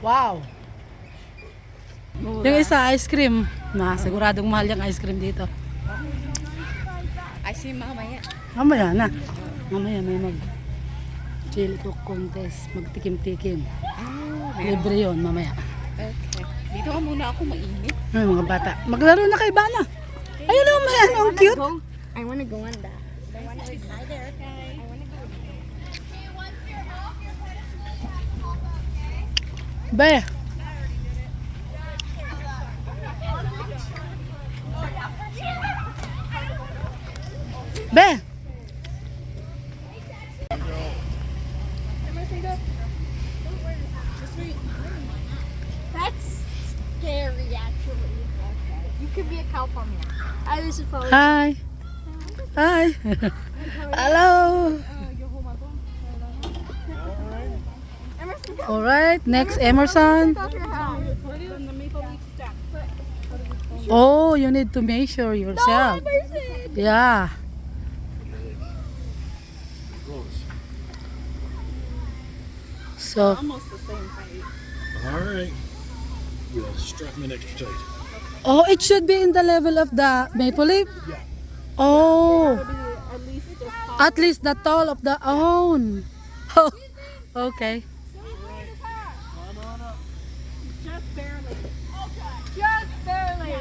Wow. Yung isa, ice cream. Siguradong mahal yung ice cream dito. Ice cream mamaya. Mamaya na. Mamaya may chili cook contest. Magtikim-tikim. Libre yun mamaya. Okay. Dito ka muna ako mainit. Ay, mga bata. Maglaro na kay Bana. Ayun naman, may ano, ang cute. I wanna go on that. The one beside there, okay? I wanna go. Be. Be. That's scary, actually. You could be a cow for me. I was supposed. Hi. Hi. Hello. All right, next Emerson. Oh, you need to measure yourself. Yeah. So, Almost the same height. All right. You want to strap them in extra tight. oh, it should be in the level of the maple leaf. Yeah. Oh, At least this high. at least the tall of the own. Oh, okay. Just barely. Just barely.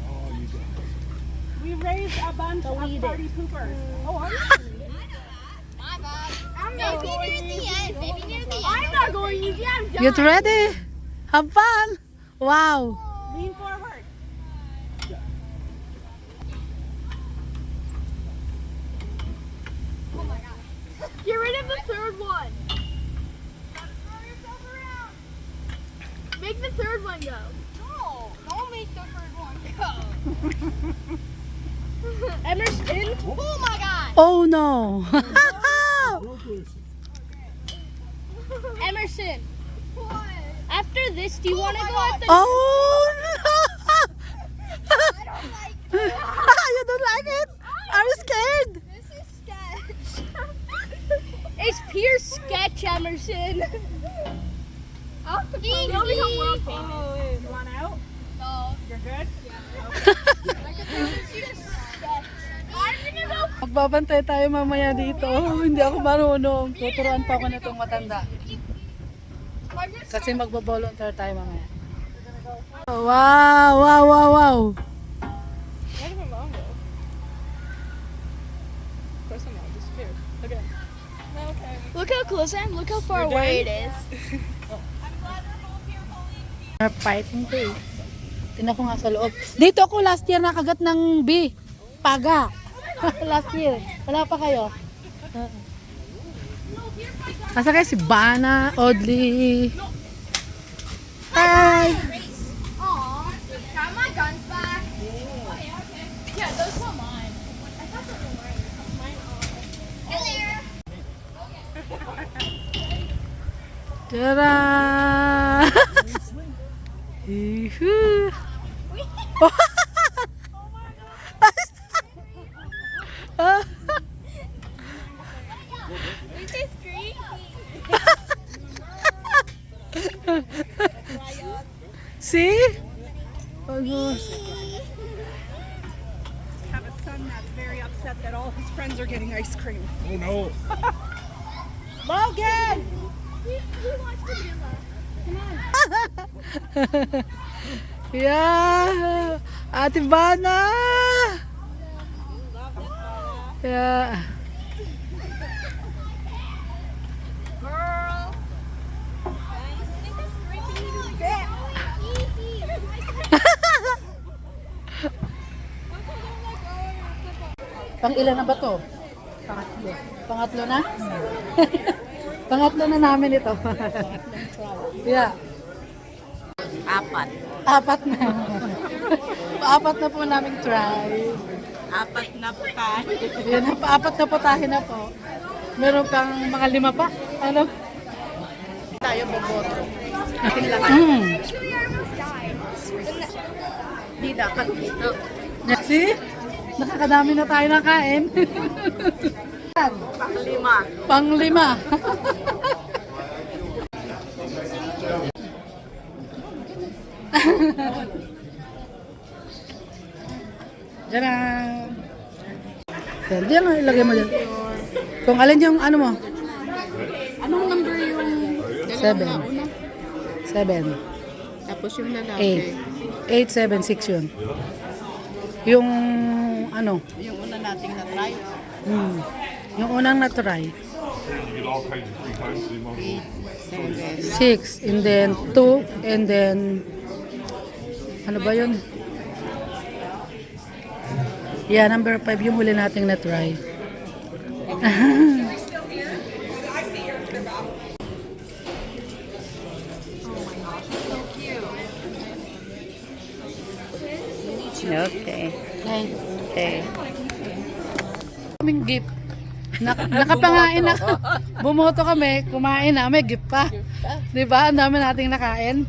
Oh, you got it. We raised a bunch of party poopers. Oh, are you? Maybe near the end. Maybe near the end. I'm not going easy. I'm done. Get ready. Have fun. Wow. Lean forward. Get rid of the third one. Make the third one go. No, don't make the third one go. Emerson. Oh my god. Oh no. Emerson. What? After this, do you want to my go God. at the? Oh I don't like no. You don't like it? Are you scared? this. Is sketch. It's pure sketch, Emerson. I'll have to Easy. You'll become world Oh, famous. you want out? No. You're good. I'm gonna go. Magbabantay tayo mamaya dito. Hindi ako marunong. Tuturuan pa ako nitong matanda. Kasi magbo-volunteer tayo mamaya. Wow, wow, wow, wow. Where did my mom go? Of course my mom disappeared. Look at him. Okay. Look how close I am. Look how far away it is. We're fighting to eh. Tingnan ko nga sa loob. Dito ako last year nakagat ng bee. Paga. Last year. Wala pa kayo. Asa kayo si Bana, Audley. Hi! Aw, got my guns back. Oh, yeah, okay. Yeah, those were mine. I thought those were mine. Mine are. Hey there. Tara! Ihu! This is creepy. See? Bagus. Have a son that's very upset that all his friends are getting ice cream. Oh no. Logan! We watched the villa. Yeah! Ate Bana! Yeah. Girl. This is creepy. Pang ilan na ba to? Pangatlo. Pangatlo na? Pangatlo na namin ito. Yeah. Apat. Apat na. Apat na po namin try. Apat na pa. Yan, apat na putahe na po. Meron pang mga 5 pa. Ano? Tayo boboto. Di dapat dito. See? Nakakadami na tayo ng kain. Panglima. Pang 5. Tara! Yan, diyan nga ilagay mo dyan. Kung alin yung ano mo? Anong number yung 7. 7. tapos yung lalaki? 8. 8, 7, 6 yun. Yung ano? Yung una nating na-try. Yung unang na-try. You get all kinds of free times to the 7. 6, and then 2, and then ano ba yun? Yeah, number 5 yung huli nating na-try. Okay. Okay. Kaming gift. Nakapangain na. Bumoto kami, kumain na, may gift pa. 'Di ba? Ang dami nating nakain.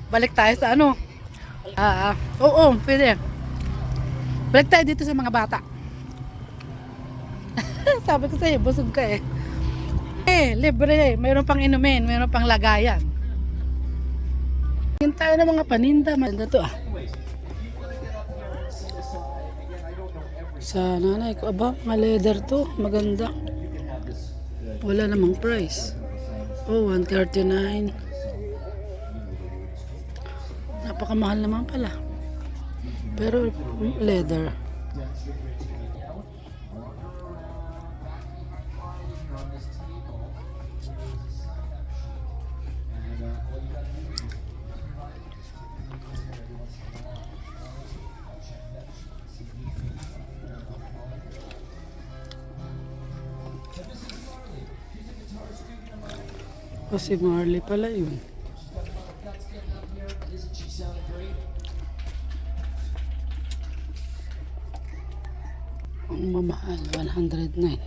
Balik tayo sa ano? Oo, pwede. Balik tayo dito sa mga bata. Sabi ko sa'yo, busog ka eh. Libre. Mayroon pang inumin, mayroon pang lagayan. Tingin tayo ng mga paninda. Maganda to ah. Sa nanay ko, aba, mga leather to. Maganda. Wala namang price. Oh, 139. Napakamahal naman pala. Pero leather. O si Marley pala yun. Ang mamahal, 109.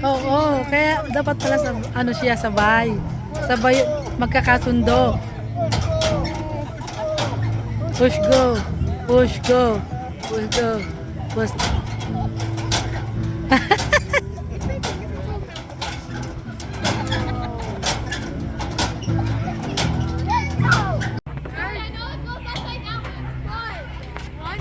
Oo, kaya dapat pala sa ano siya sabay. Sabay magkakasundo. Push go. Push go. Push go. Push. I know it goes upside down, but one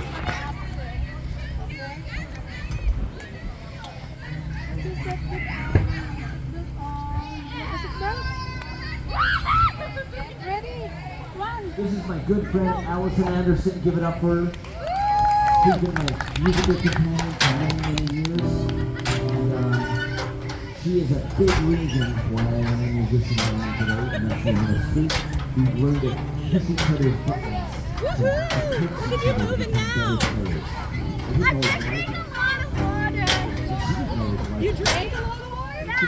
Ready? One. This is my good friend Allison Anderson. Give it up for her. She's been my musical companion for many, many years. And she is a big reason why I am a musician around today. And that's in the street. We've learned to kick each other's buttons. Look at you moving now. I'm drinking a lot of water. You drank a lot of water?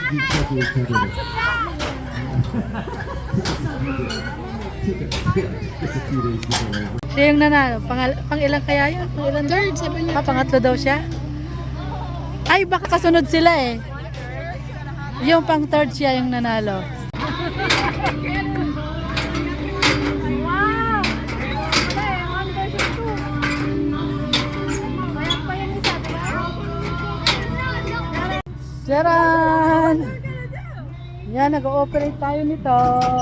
Just a few days to go over. Siya yung nanalo. Pang ilang kaya yun? Pang ilang? Third, sabi niya. Pangatlo daw siya? Ay, baka kasunod sila eh. Yung pang third siya yung nanalo. Wow! Okay, 1 versus 2. Kaya pa yan isa, diba? Charan! Yan, nag-ooperate tayo nito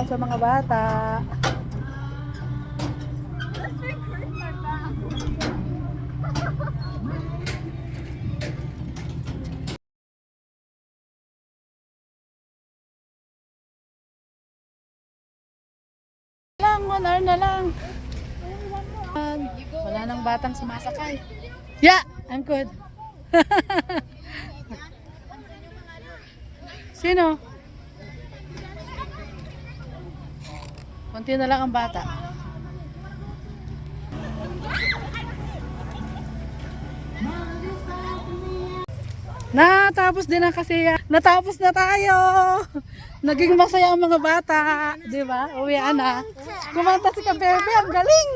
sa mga bata. Lang, 1 hour na lang. Wala nang batang sumasakay. Yeah, I'm good. Sino? Konti na lang ang bata. Natapos din ang kasiya. Natapos na tayo. Naging masaya ang mga bata. Di ba? Uwian na. Kumanta si Kabebe. Ang galing.